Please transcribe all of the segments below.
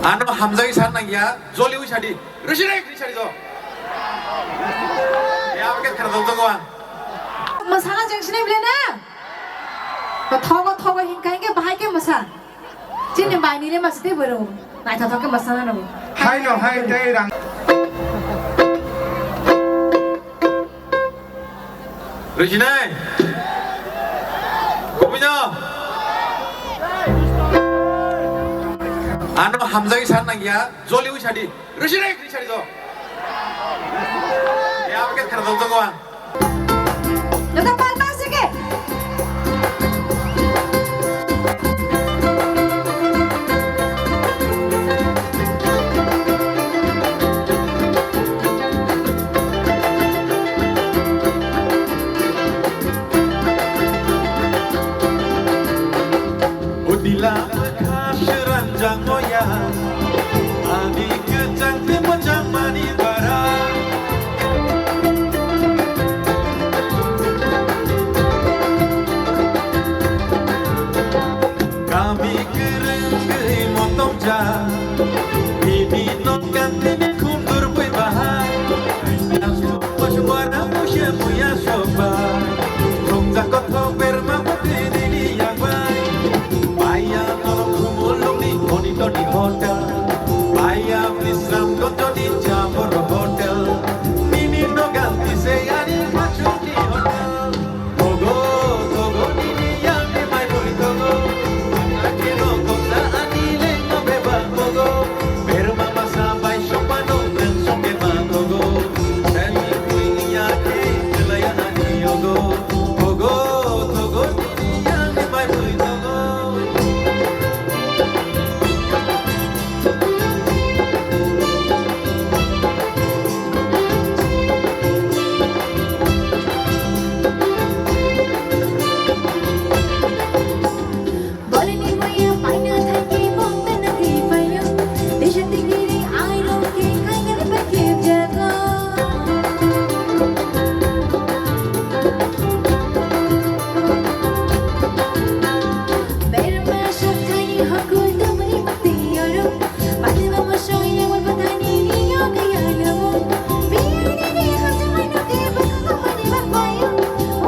Ano Hamzah isan nagia Zoli wishadi Rishire Rishadi do Ya pakai kerja tu kawan Masalah jengsi ni boleh na Thogo hingkai ke bahai ke masa Cini bahai ni le masih tu baru Naik thogo ke masalah na Hai no hai day rang Rishine Kopinya Ano Hamzah isan nagia Zoli wishadi Rishire Rishadi do Ya pakai kerja tu kawan Nada palma sige Udila kasranjang moya Adi kecang pemecang mani barang Kami kerenggai motong jam Ini nongkan ini kundur berbahai Yang sopa suara musya muya sopa Rongzak koto bermampu ini yang baik Baya tolong kumulung di monitor di hotel Baya Islam koto di Jamur Hotel Ini no ganti seyari kacung di hotel Togo, Togo ini yang dimai boli Togo Aki no kota anile no beba Togo Bermama sampai sopano dan sokema Togo Dari kuing yake kelayaan yogo Togo, Togo ini yang dimai boli Togo Boleh ni moya paina thaki bong na ki payo Deshan tingiri ai lo ke kai na pa ke jago Berma shakai hakul tumri mati yoro Padma mo shoya wal patani ni yo ke yalo Biar ni khata mai no ke ba ka mani ba payo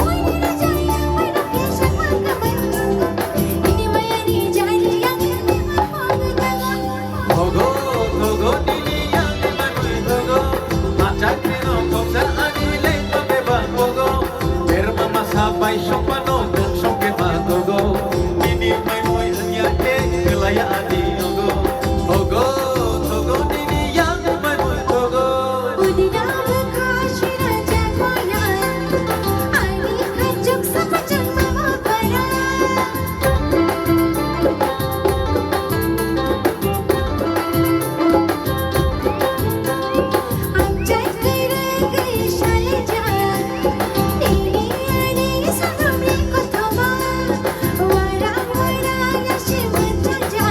Oi ni jaya mai no ke sakma ka payo Ini maya ni jaya yang ni ma mo ga Togo, Togo ini yang dimai boli Togo Macak no kota anile no beba Togo Bermama sampai sopano dan sokema Togo Ini mai moi yake kelayaan yogo Togo, Togo ini yang dimai boli Togo Udina bekashira jagoya Ani hajuk sakajang mama para Anjay kere gai shale jaya Ini ani sanamri kothama Wara yashi manja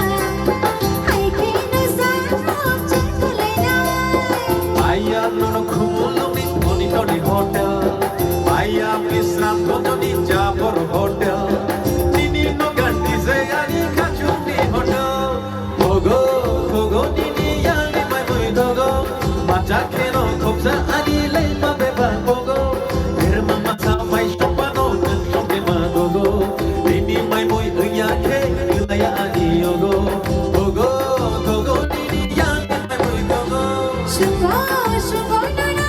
Hai kinu sarap chantulena Baya nono kumulung di monitor di hotel Baya Islam koto di Jamur Hotel Nini no ganti seyari kacung di hotel Togo, Togo nini yang dimai boli Togo Macak no kopsa adile no beba Togo Bermama sampai sopano dan sokema Togo Nini mai boli yake kelayaan yogo Togo, Togo nini yang dimai boli Togo Sugo, sugo na na